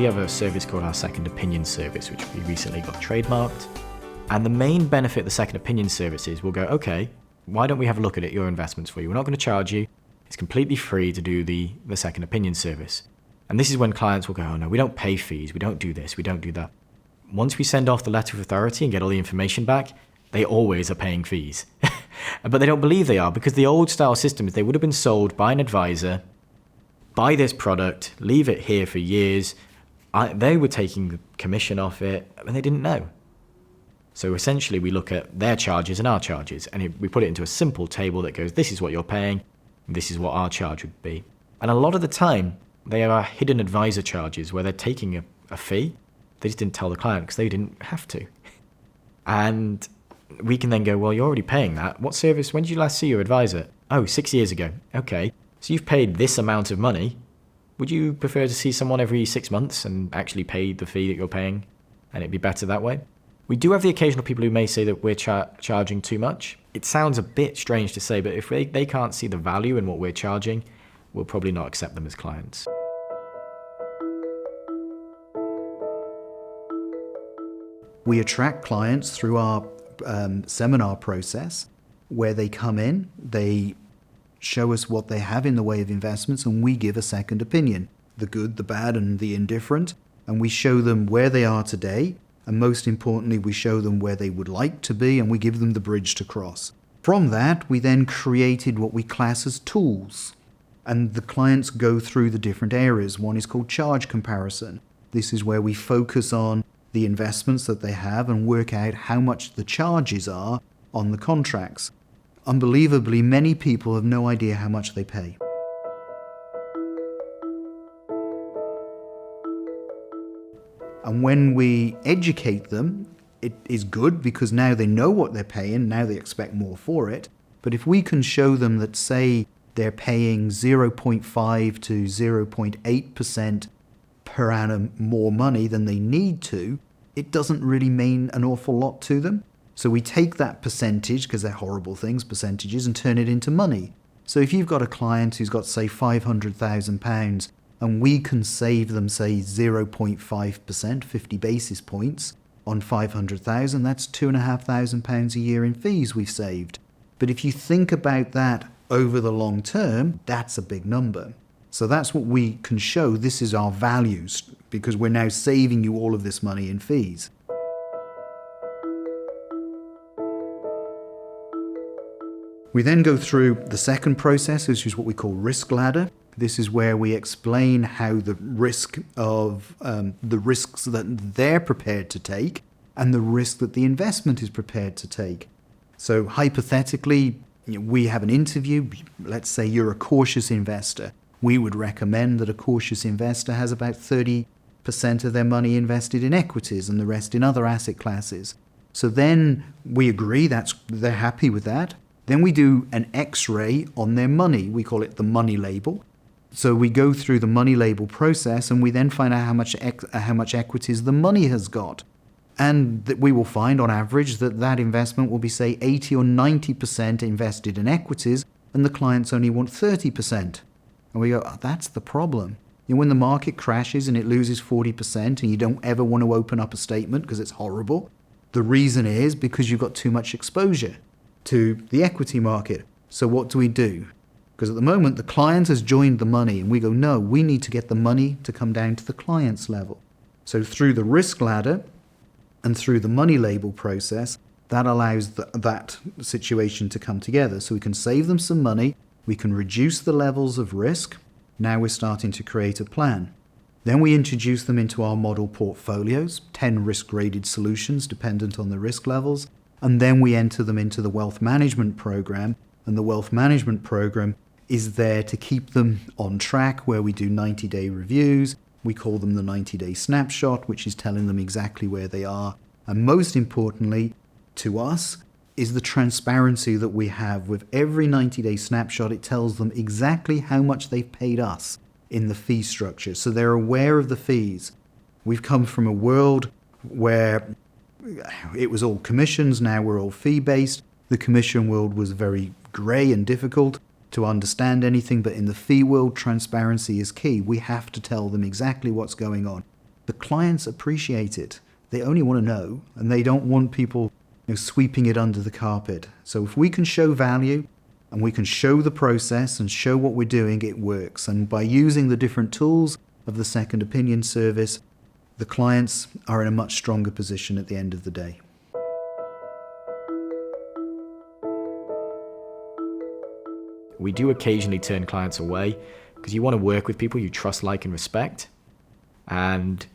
we have a service called our second opinion service, which we recently got trademarked. And the main benefit of the second opinion service is we'll go, okay, why don't we have a look at your investments for you? We're not going to charge you. It's completely free to do the second opinion service. And this is when clients will go, oh no, we don't pay fees. We don't do this. We don't do that. Once we send off the letter of authority and get all the information back, they always are paying fees. But they don't believe they are, because the old style system is they would have been sold by an advisor, buy this product, leave it here for years. They were taking the commission off it and they didn't know. So essentially we look at their charges and our charges, and we put it into a simple table that goes, this is what you're paying, this is what our charge would be. And a lot of the time, they are hidden advisor charges where they're taking a fee. They just didn't tell the client because they didn't have to. And we can then go, well, you're already paying that. What service? When did you last see your advisor? Oh, 6 years ago. Okay. So you've paid this amount of money. Would you prefer to see someone every 6 months and actually pay the fee that you're paying and it'd be better that way? We do have the occasional people who may say that we're charging too much. It sounds a bit strange to say, but if they can't see the value in what we're charging, we'll probably not accept them as clients. We attract clients through our seminar process where they come in, they show us what they have in the way of investments, and we give a second opinion, the good, the bad, and the indifferent, and we show them where they are today, and most importantly, we show them where they would like to be, and we give them the bridge to cross. From that, we then created what we class as tools, and the clients go through the different areas. One is called charge comparison. This is where we focus on the investments that they have and work out how much the charges are on the contracts. Unbelievably, many people have no idea how much they pay. And when we educate them, it is good because now they know what they're paying, now they expect more for it. But if we can show them that, say, they're paying 0.5 to 0.8% per annum more money than they need to, it doesn't really mean an awful lot to them. So we take that percentage, because they're horrible things, percentages, and turn it into money. So if you've got a client who's got, say, £500,000, and we can save them, say, 0.5%, 50 basis points on 500,000, that's £2,500 a year in fees we've saved. But if you think about that over the long term, that's a big number. So that's what we can show. This is our values, because we're now saving you all of this money in fees. We then go through the second process, which is what we call risk ladder. This is where we explain how the risks that they're prepared to take and the risk that the investment is prepared to take. So hypothetically, we have an interview. Let's say you're a cautious investor. We would recommend that a cautious investor has about 30% of their money invested in equities and the rest in other asset classes. So then we agree they're happy with that. Then we do an X-ray on their money. We call it the money label. So we go through the money label process and we then find out how much equities the money has got. And that we will find on average that investment will be, say, 80 or 90% invested in equities and the clients only want 30%. And we go, oh, that's the problem. When the market crashes and it loses 40% and you don't ever want to open up a statement because it's horrible, the reason is because you've got too much exposure to the equity market. So what do? Because at the moment the client has joined the money and we go, no, we need to get the money to come down to the client's level. So through the risk ladder and through the money label process, that allows that situation to come together. So we can save them some money, we can reduce the levels of risk. Now we're starting to create a plan. Then we introduce them into our model portfolios, 10 risk-graded solutions dependent on the risk levels. And then we enter them into the wealth management program. And the wealth management program is there to keep them on track, where we do 90-day reviews. We call them the 90-day snapshot, which is telling them exactly where they are. And most importantly, to us, is the transparency that we have. With every 90-day snapshot, it tells them exactly how much they've paid us in the fee structure. So they're aware of the fees. We've come from a world where it was all commissions, now we're all fee-based. The commission world was very grey and difficult to understand anything, but in the fee world, transparency is key. We have to tell them exactly what's going on. the clients appreciate it. They only want to know, and they don't want people sweeping it under the carpet. So if we can show value and we can show the process and show what we're doing, it works. And by using the different tools of the second opinion service, the clients are in a much stronger position at the end of the day. We do occasionally turn clients away because you want to work with people you trust, like, and respect. And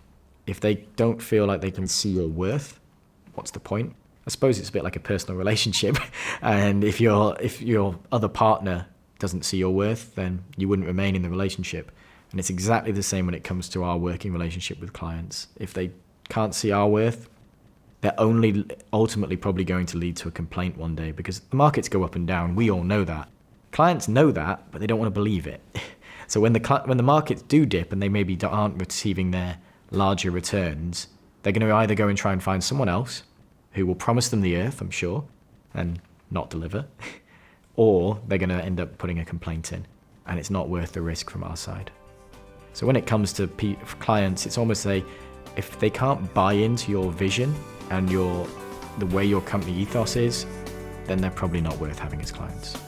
if they don't feel like they can see your worth, what's the point? I suppose it's a bit like a personal relationship. And if your other partner doesn't see your worth, then you wouldn't remain in the relationship. And it's exactly the same when it comes to our working relationship with clients. If they can't see our worth, they're only ultimately probably going to lead to a complaint one day, because the markets go up and down. We all know that. Clients know that, but they don't want to believe it. So when the markets do dip and they maybe aren't receiving their larger returns, they're going to either go and try and find someone else who will promise them the earth, I'm sure, and not deliver, or they're going to end up putting a complaint in, and it's not worth the risk from our side. So when it comes to clients, it's almost if they can't buy into your vision and the way your company ethos is, then they're probably not worth having as clients.